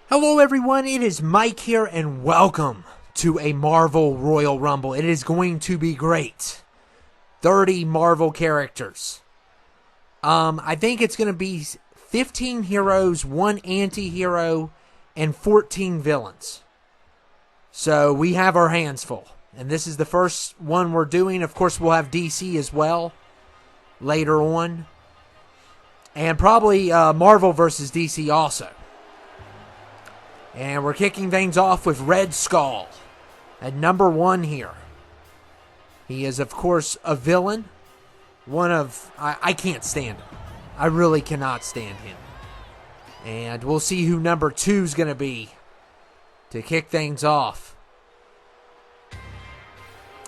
Hello everyone, it is Mike here and welcome to a Marvel Royal Rumble. It is going to be great. 30 Marvel characters. I think it's going to be 15 heroes, 1 anti-hero, and 14 villains. So we have our hands full. And this is the first one we're doing. Of course, we'll have DC as well later on. And probably Marvel versus DC also. And we're kicking things off with Red Skull at number 1 here. He is, of course, a villain. I can't stand him. I really cannot stand him. And we'll see who number 2 is going to be to kick things off.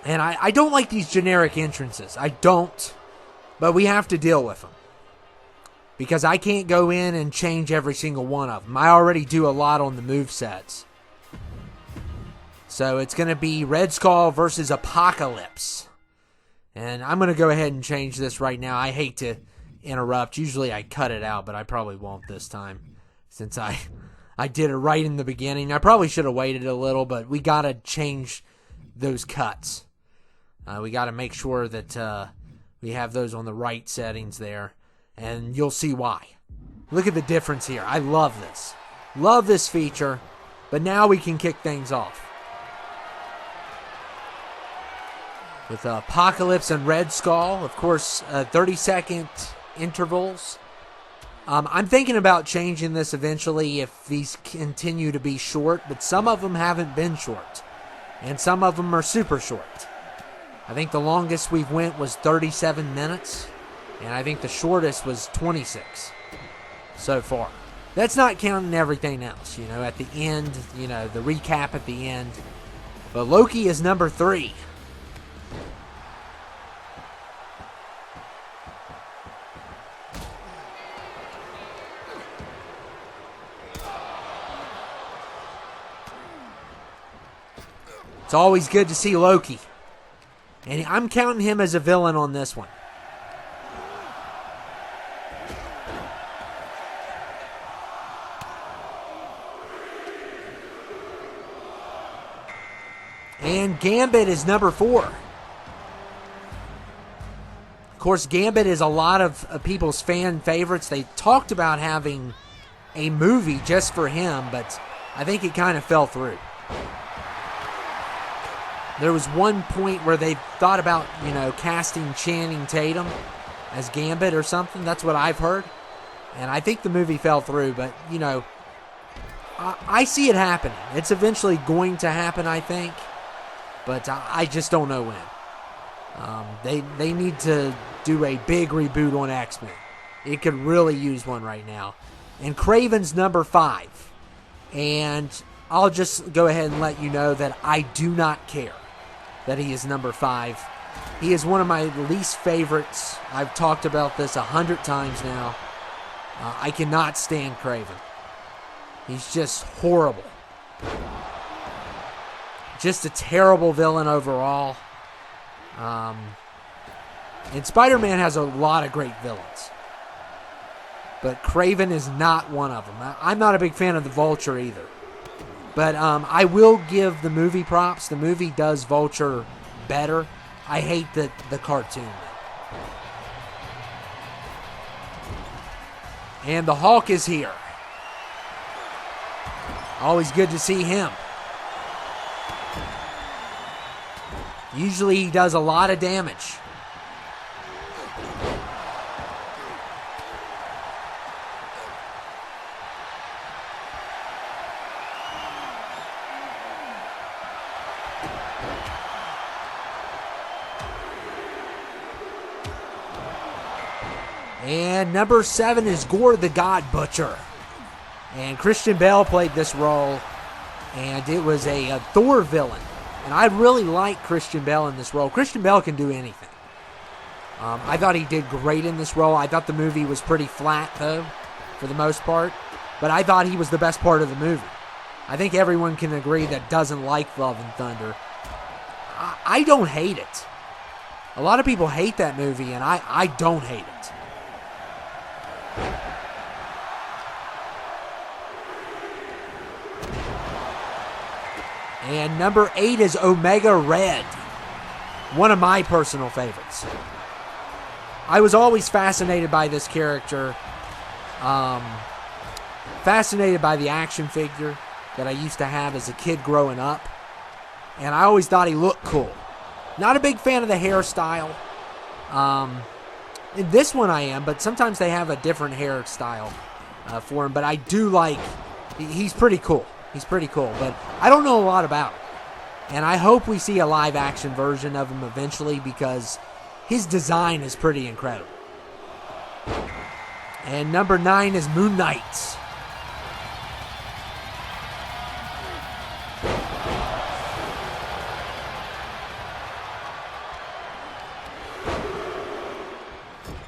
And I don't like these generic entrances. I don't. But we have to deal with them. Because I can't go in and change every single one of them. I already do a lot on the movesets. So it's going to be Red Skull versus Apocalypse. And I'm going to go ahead and change this right now. I hate to interrupt. Usually I cut it out, but I probably won't this time. Since I did it right in the beginning. I probably should have waited a little, but we got to change those cuts. We got to make sure that we have those on the right settings there. And you'll see why. Look at the difference here. I love this. Love this feature. But now we can kick things off. With Apocalypse and Red Skull. Of course, 30-second intervals. I'm thinking about changing this eventually if these continue to be short. But some of them haven't been short. And some of them are super short. I think the longest we've went was 37 minutes. And I think the shortest was 26 so far. That's not counting everything else, at the end, the recap at the end. But Loki is number 3. It's always good to see Loki. And I'm counting him as a villain on this one. And Gambit is number 4. Of course, Gambit is a lot of people's fan favorites. They talked about having a movie just for him, but I think it kind of fell through. There was one point where they thought about, casting Channing Tatum as Gambit or something. That's what I've heard. And I think the movie fell through, but, I see it happening. It's eventually going to happen, I think. But I just don't know when. They need to do a big reboot on X-Men. It could really use one right now. And Kraven's number 5. And I'll just go ahead and let you know that I do not care that he is number 5. He is one of my least favorites. I've talked about this 100 times now. I cannot stand Kraven. He's just horrible. Just a terrible villain overall. And Spider-Man has a lot of great villains. But Kraven is not one of them. I'm not a big fan of the Vulture either. But I will give the movie props. The movie does Vulture better. I hate the cartoon. And the Hulk is here. Always good to see him. Usually he does a lot of damage. And number 7 is Gore the God Butcher. And Christian Bale played this role. And it was a Thor villain. And I really like Christian Bale in this role. Christian Bale can do anything. I thought he did great in this role. I thought the movie was pretty flat, though, for the most part. But I thought he was the best part of the movie. I think everyone can agree that doesn't like Love and Thunder. I don't hate it. A lot of people hate that movie, and I don't hate it. And number 8 is Omega Red. One of my personal favorites. I was always fascinated by this character. Fascinated by the action figure that I used to have as a kid growing up. And I always thought he looked cool. Not a big fan of the hairstyle. In this one I am, but sometimes they have a different hairstyle for him. But I do like, he's pretty cool. He's pretty cool, but I don't know a lot about him. And I hope we see a live action version of him eventually because his design is pretty incredible. And number 9 is Moon Knight.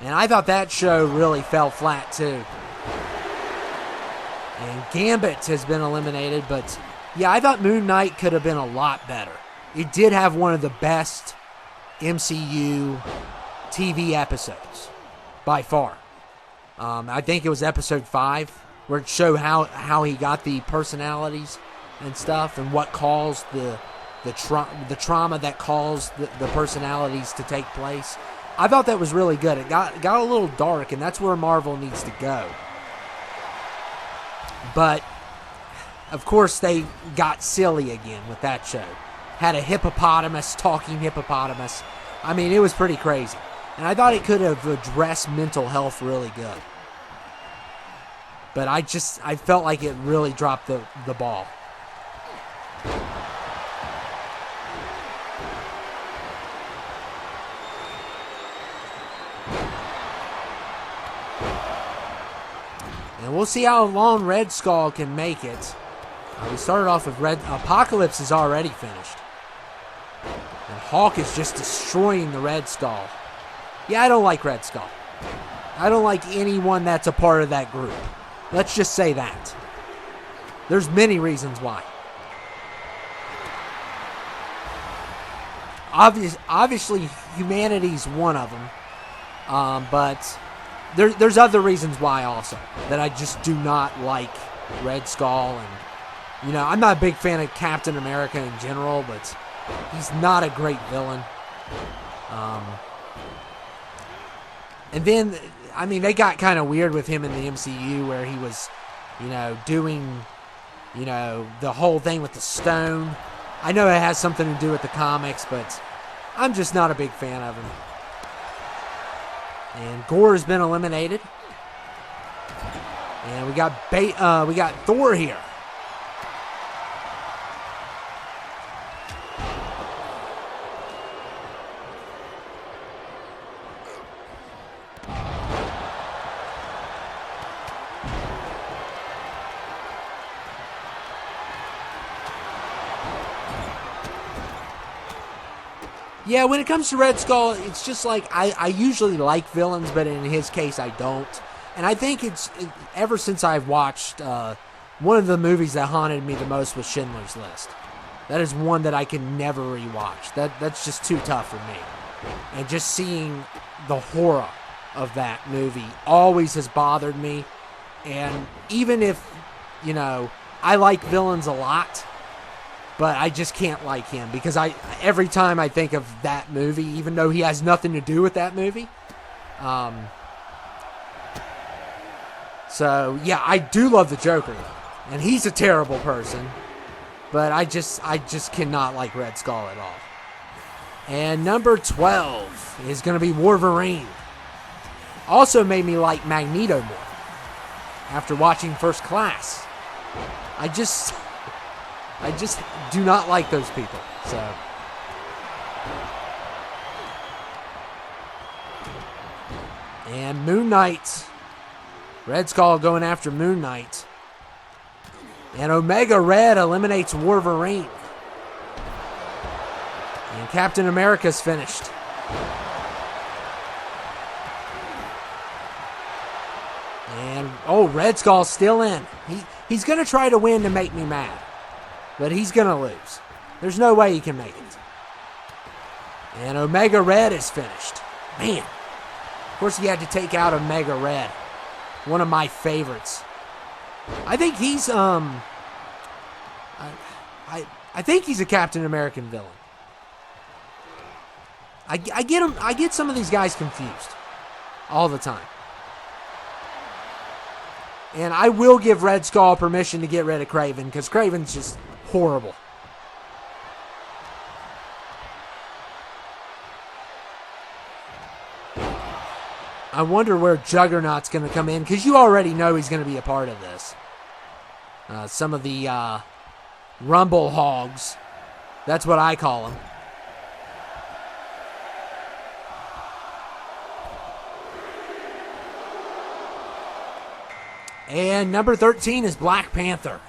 And I thought that show really fell flat too. And Gambit has been eliminated, but yeah, I thought Moon Knight could have been a lot better. It did have one of the best MCU TV episodes, by far. I think it was episode 5, where it showed how he got the personalities and stuff, and what caused the trauma that caused the personalities to take place. I thought that was really good. It got a little dark, and that's where Marvel needs to go. But, of course, they got silly again with that show. Had a hippopotamus, talking hippopotamus. I mean, it was pretty crazy. And I thought it could have addressed mental health really good. But I felt like it really dropped the ball. And we'll see how long Red Skull can make it. We started off with Apocalypse is already finished. And Hawk is just destroying the Red Skull. Yeah, I don't like Red Skull. I don't like anyone that's a part of that group. Let's just say that. There's many reasons why. Obviously, humanity's one of them. But there's other reasons why also. That I just do not like Red Skull. And, you know, I'm not a big fan of Captain America in general, but he's not a great villain. And then, I mean, they got kind of weird with him in the MCU where he was, you know, doing, you know, the whole thing with the stone. I know it has something to do with the comics, but I'm just not a big fan of him. And Gore has been eliminated. And we got Thor here. Yeah, when it comes to Red Skull, it's just like, I usually like villains, but in his case, I don't. And I think ever since I've watched, one of the movies that haunted me the most was Schindler's List. That is one that I can never rewatch. That's just too tough for me. And just seeing the horror of that movie always has bothered me. And even if, you know, I like villains a lot, but I just can't like him because every time I think of that movie, even though he has nothing to do with that movie. So, yeah, I do love the Joker, and he's a terrible person, but I just cannot like Red Skull at all. And number 12 is going to be Wolverine. Also made me like Magneto more after watching First Class. I just do not like those people. So, and Moon Knight. Red Skull going after Moon Knight. And Omega Red eliminates Wolverine. And Captain America's finished. And, Red Skull's still in. He's going to try to win to make me mad. But he's going to lose. There's no way he can make it. And Omega Red is finished. Man. Of course, he had to take out Omega Red. One of my favorites. I think he's, I think he's a Captain American villain. I get him. I get some of these guys confused all the time. And I will give Red Skull permission to get rid of Kraven because Kraven's just horrible. I wonder where Juggernaut's going to come in because you already know he's going to be a part of this. Some of the Rumble Hogs. That's what I call them. And number 13 is Black Panther.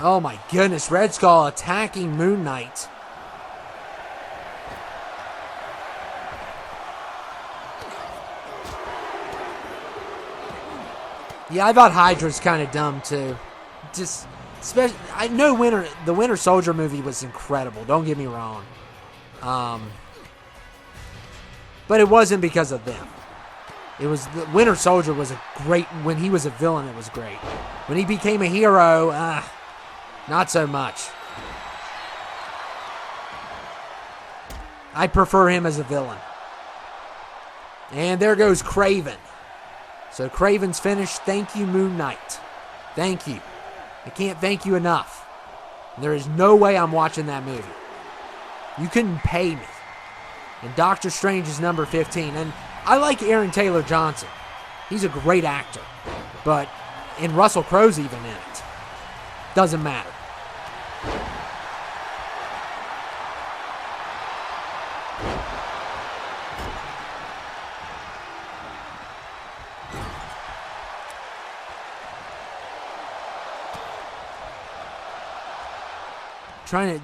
Oh my goodness, Red Skull attacking Moon Knight. Yeah, I thought Hydra's kind of dumb too. Just, especially, I know the Winter Soldier movie was incredible. Don't get me wrong, but it wasn't because of them. It was the Winter Soldier was a great when he was a villain. It was great when he became a hero. Not so much. I prefer him as a villain. And there goes Kraven. So Kraven's finished. Thank you, Moon Knight. Thank you. I can't thank you enough. There is no way I'm watching that movie. You couldn't pay me. And Doctor Strange is number 15. And I like Aaron Taylor Johnson. He's a great actor. But, and Russell Crowe's even in it. Doesn't matter.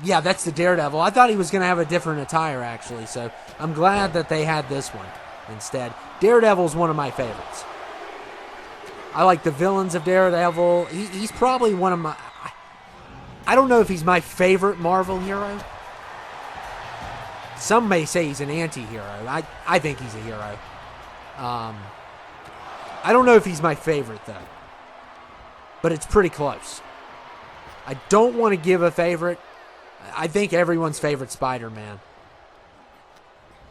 Yeah, that's the Daredevil. I thought he was going to have a different attire, actually, so I'm glad that they had this one instead. Daredevil's one of my favorites. I like the villains of Daredevil. He's probably one of my... I don't know if he's my favorite Marvel hero. Some may say he's an anti-hero. I think he's a hero. I don't know if he's my favorite, though. But it's pretty close. I don't want to give a favorite. I think everyone's favorite Spider-Man.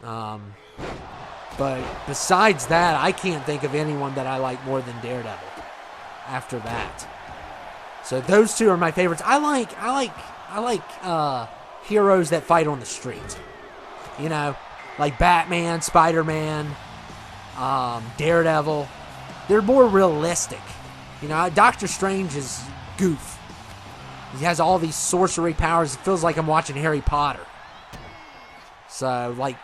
But besides that, I can't think of anyone that I like more than Daredevil after that. So those two are my favorites. I like heroes that fight on the street. You know, like Batman, Spider-Man, Daredevil. They're more realistic. You know, Doctor Strange is goof. He has all these sorcery powers. It feels like I'm watching Harry Potter. So, like,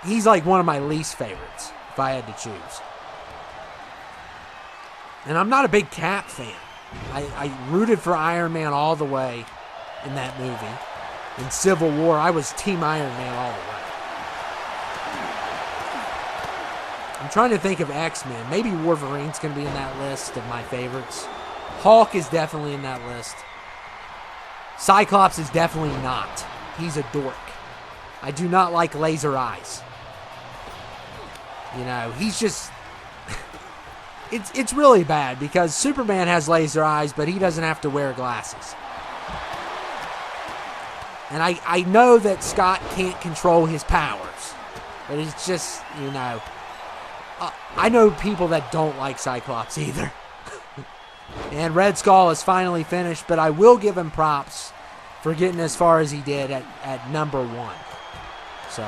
he's like one of my least favorites, if I had to choose. And I'm not a big Cap fan. I rooted for Iron Man all the way in that movie. In Civil War, I was Team Iron Man all the way. I'm trying to think of X-Men. Maybe Wolverine's going to be in that list of my favorites. Hulk is definitely in that list. Cyclops is definitely not. He's a dork. I do not like laser eyes. You know, he's just... It's really bad because Superman has laser eyes, but he doesn't have to wear glasses. And I know that Scott can't control his powers. But it's just, you know... I know people that don't like Cyclops either. And Red Skull is finally finished, but I will give him props for getting as far as he did at number 1. So,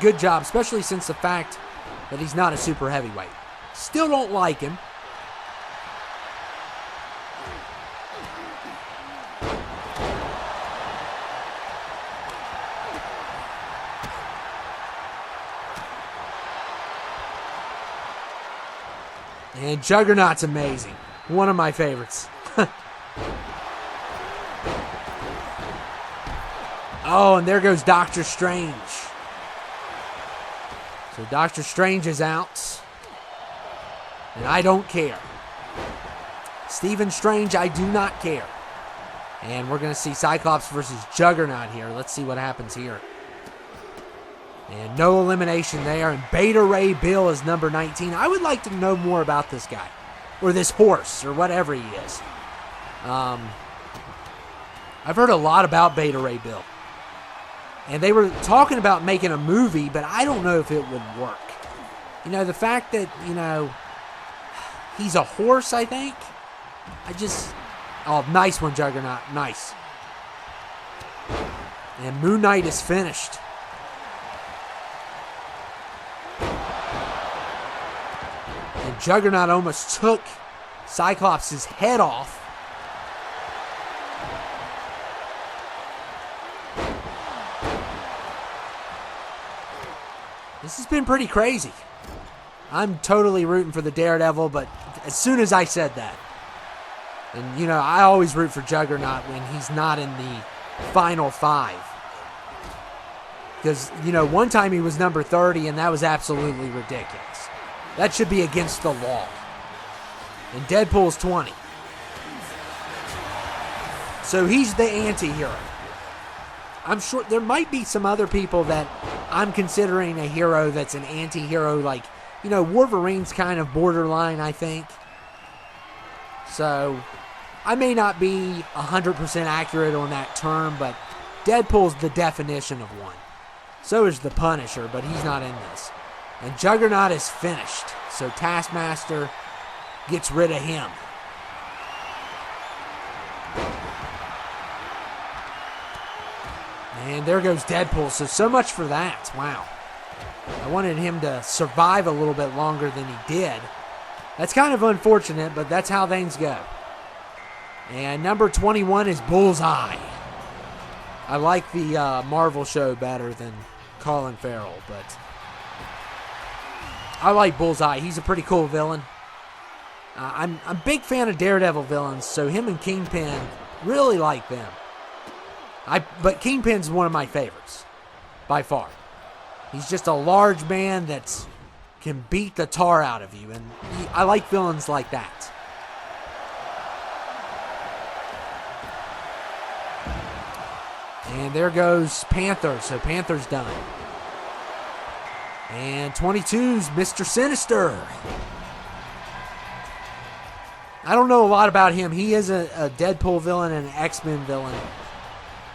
good job, especially since the fact that he's not a super heavyweight. Still don't like him. And Juggernaut's amazing. One of my favorites. Oh, and there goes Doctor Strange. So Doctor Strange is out. And I don't care. Stephen Strange, I do not care. And we're going to see Cyclops versus Juggernaut here. Let's see what happens here. And no elimination there. And Beta Ray Bill is number 19. I would like to know more about this guy. Or this horse, or whatever he is. I've heard a lot about Beta Ray Bill. And they were talking about making a movie, but I don't know if it would work. You know, the fact that, you know, he's a horse, I think. Oh, nice one, Juggernaut. Nice. And Moon Knight is finished. And Juggernaut almost took Cyclops' head off. This has been pretty crazy. I'm totally rooting for the Daredevil, but as soon as I said that, and, you know, I always root for Juggernaut when he's not in the final 5. Because, you know, one time he was number 30, and that was absolutely ridiculous. That should be against the law. And Deadpool's 20. So he's the anti-hero. I'm sure there might be some other people that I'm considering a hero that's an anti-hero, like, you know, Wolverine's kind of borderline, I think. So I may not be 100% accurate on that term, but Deadpool's the definition of one. So is the Punisher, but he's not in this. And Juggernaut is finished, so Taskmaster gets rid of him. And there goes Deadpool, so much for that. Wow. I wanted him to survive a little bit longer than he did. That's kind of unfortunate, but that's how things go. And number 21 is Bullseye. I like the Marvel show better than Colin Farrell, but I like Bullseye. He's a pretty cool villain. I'm a big fan of Daredevil villains, so him and Kingpin, really like them. But Kingpin's one of my favorites, by far. He's just a large man that can beat the tar out of you, and I like villains like that. And there goes Panther, so Panther's done. And 22's Mr. Sinister. I don't know a lot about him. He is a Deadpool villain and an X-Men villain.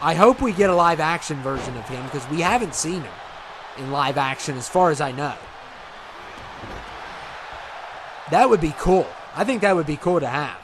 I hope we get a live-action version of him, because we haven't seen him in live action as far as I know. That would be cool. I think that would be cool to have.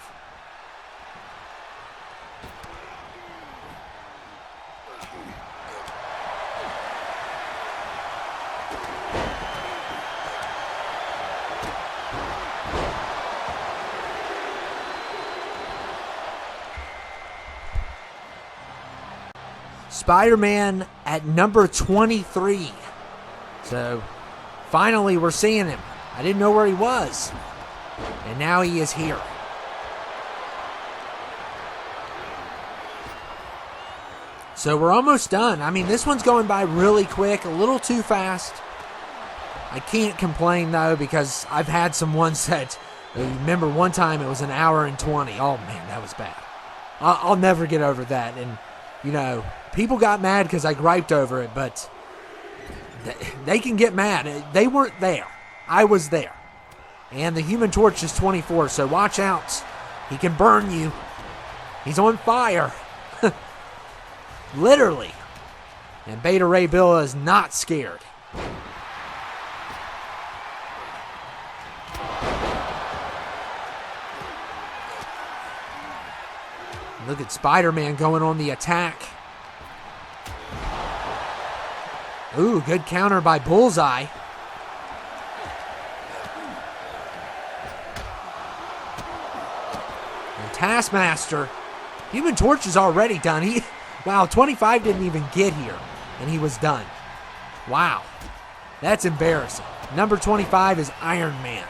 Spider-Man at number 23. So, finally we're seeing him. I didn't know where he was. And now he is here. So we're almost done. I mean, this one's going by really quick, a little too fast. I can't complain, though, because I've had some ones that, remember one time it was an hour and 20. Oh, man, that was bad. I'll never get over that. And, you know, people got mad because I griped over it, but they can get mad. They weren't there. I was there. And the Human Torch is 24, so watch out. He can burn you. He's on fire. Literally. And Beta Ray Bill is not scared. Look at Spider-Man going on the attack. Ooh, good counter by Bullseye. And Taskmaster. Human Torch is already done. Wow, 25 didn't even get here, and he was done. Wow. That's embarrassing. Number 25 is Iron Man.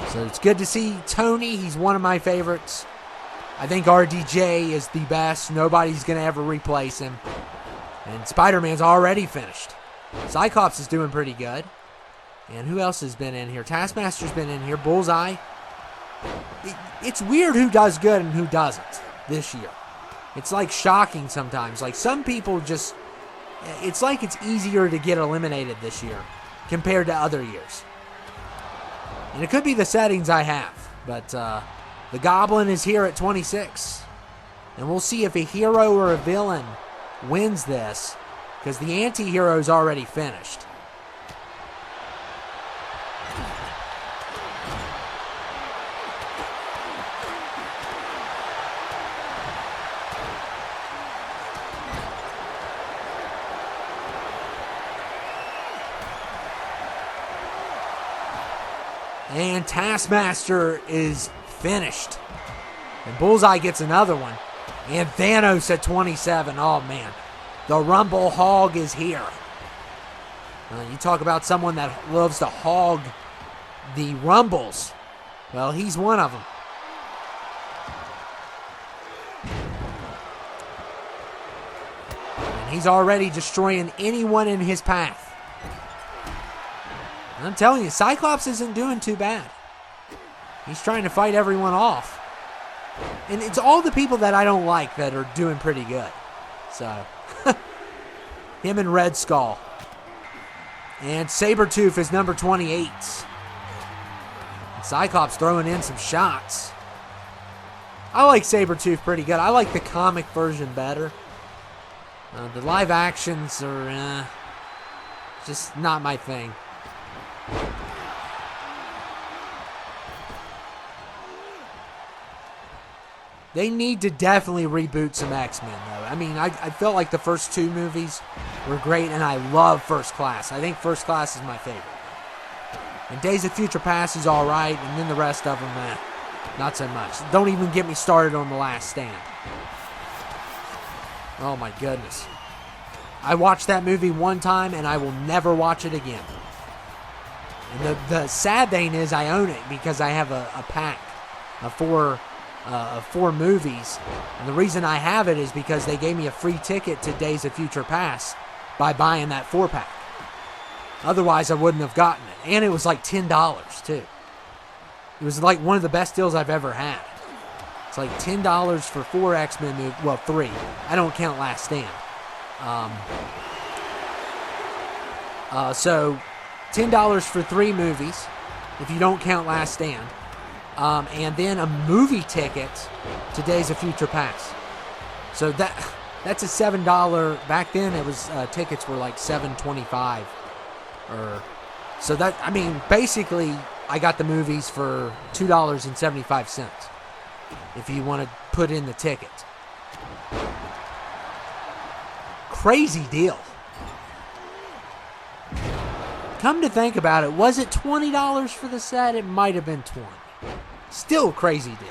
So it's good to see Tony. He's one of my favorites. I think RDJ is the best. Nobody's going to ever replace him. And Spider-Man's already finished. Cyclops is doing pretty good. And who else has been in here? Taskmaster's been in here. Bullseye. It's weird who does good and who doesn't this year. It's like shocking sometimes. Like some people just, it's like it's easier to get eliminated this year compared to other years. And it could be the settings I have. But the Goblin is here at 26. And we'll see if a hero or a villain wins this, because the anti-hero is already finished. And Taskmaster is finished. And Bullseye gets another one. And Thanos at 27. Oh, man. The Rumble Hog is here. You talk about someone that loves to hog the Rumbles. Well, he's one of them. And he's already destroying anyone in his path. I'm telling you, Cyclops isn't doing too bad. He's trying to fight everyone off. And it's all the people that I don't like that are doing pretty good. So, him and Red Skull. And Sabretooth is number 28. And Cyclops throwing in some shots. I like Sabretooth pretty good. I like the comic version better. The live actions are just not my thing. They need to definitely reboot some X-Men, though. I mean, I felt like the first two movies were great, and I love First Class. I think First Class is my favorite. And Days of Future Past is all right, and then the rest of them, not so much. Don't even get me started on The Last Stand. Oh, my goodness. I watched that movie one time, and I will never watch it again. And the sad thing is I own it because I have a pack of four movies. And the reason I have it is because they gave me a free ticket to Days of Future Past by buying that 4-pack. Otherwise, I wouldn't have gotten it. And it was like $10, too. It was like one of the best deals I've ever had. It's like $10 for 4 X-Men movies. Well, 3. I don't count Last Stand. So, $10 for 3 movies, if you don't count Last Stand. And then a movie ticket to Days of Future Past. So that's a $7. Back then, it was tickets were like $7.25. So that, I mean, basically, I got the movies for $2.75 if you want to put in the ticket. Crazy deal. Come to think about it, was it $20 for the set? It might have been $20. Still a crazy deal.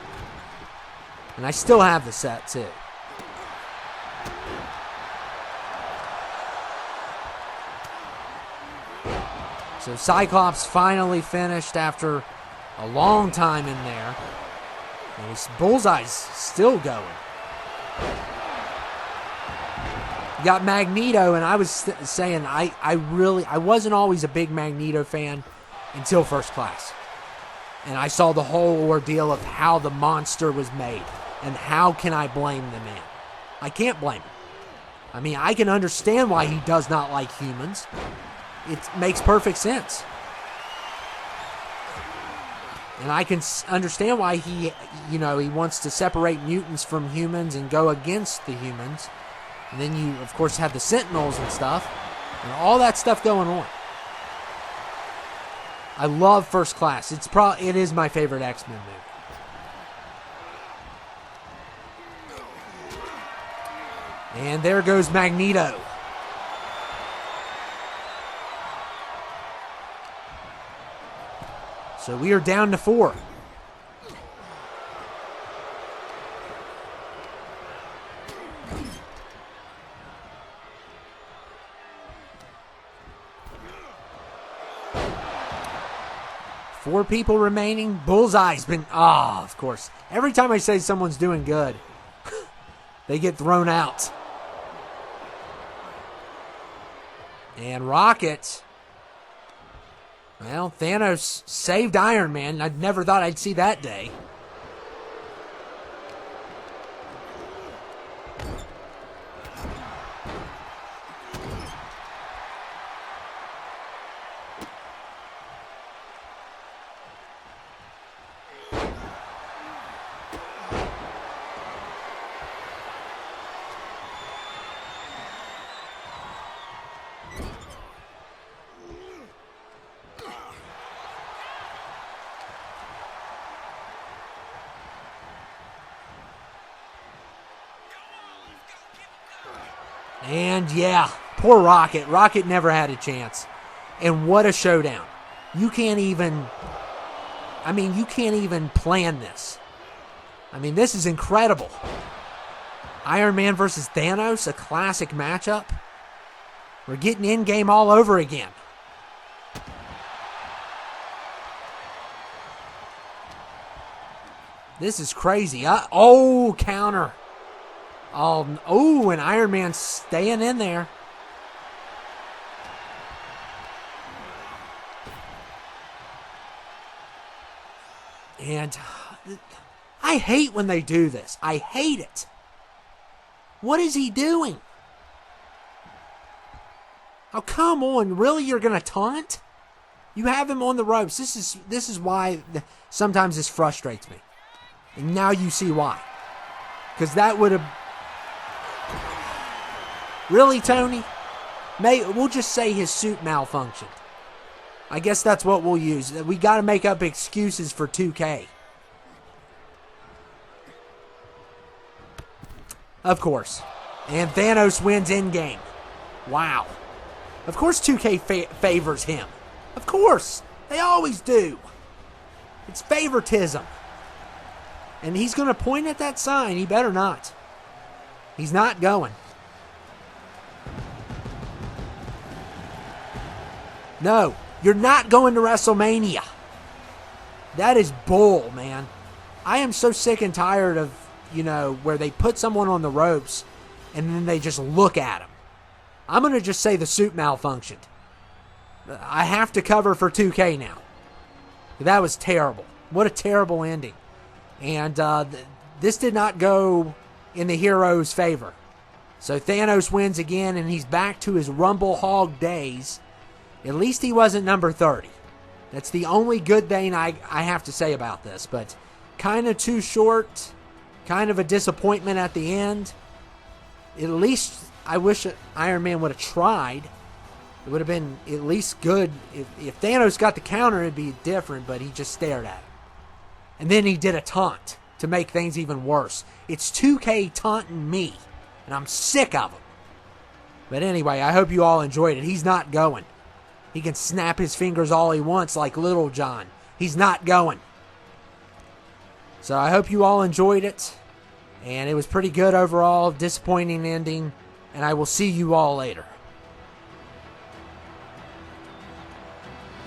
And I still have the set, too. So Cyclops finally finished after a long time in there. And Bullseye's still going. You got Magneto, and I was saying I wasn't always a big Magneto fan until First Class. And I saw the whole ordeal of how the monster was made. And how can I blame the man? I can't blame him. I mean, I can understand why he does not like humans. It makes perfect sense. And I can understand why he wants to separate mutants from humans and go against the humans. And then you, of course, have the Sentinels and stuff. And all that stuff going on. I love First Class. It is my favorite X-Men movie. And there goes Magneto. So we are down to 4. Four people remaining. Bullseye's been... of course. Every time I say someone's doing good, they get thrown out. And Rocket. Well, Thanos saved Iron Man. I never thought I'd see that day. And yeah, poor Rocket. Rocket never had a chance. And what a showdown. You can't even plan this. I mean, this is incredible. Iron Man versus Thanos, a classic matchup. We're getting in-game all over again. This is crazy. Counter. And Iron Man's staying in there. And I hate when they do this. I hate it. What is he doing? Oh, come on. Really? You're going to taunt? You have him on the ropes. This is why sometimes this frustrates me. And now you see why. Because that would have... Really, Tony? We'll just say his suit malfunctioned. I guess that's what we'll use. We got to make up excuses for 2K. Of course. And Thanos wins in-game. Wow. Of course 2K favors him. Of course. They always do. It's favoritism. And he's going to point at that sign. He better not. He's not going. No, you're not going to WrestleMania. That is bull, man. I am so sick and tired of, where they put someone on the ropes and then they just look at him. I'm going to just say the suit malfunctioned. I have to cover for 2K now. That was terrible. What a terrible ending. And this did not go in the hero's favor. So Thanos wins again, and he's back to his Rumble Hog days. At least he wasn't number 30. That's the only good thing I have to say about this. But kind of too short. Kind of a disappointment at the end. At least I wish Iron Man would have tried. It would have been at least good. If Thanos got the counter, it'd be different, but he just stared at him. And then he did a taunt to make things even worse. It's 2K taunting me, and I'm sick of him. But anyway, I hope you all enjoyed it. He's not going. He can snap his fingers all he wants like Little John. He's not going. So I hope you all enjoyed it. And it was pretty good overall. Disappointing ending. And I will see you all later.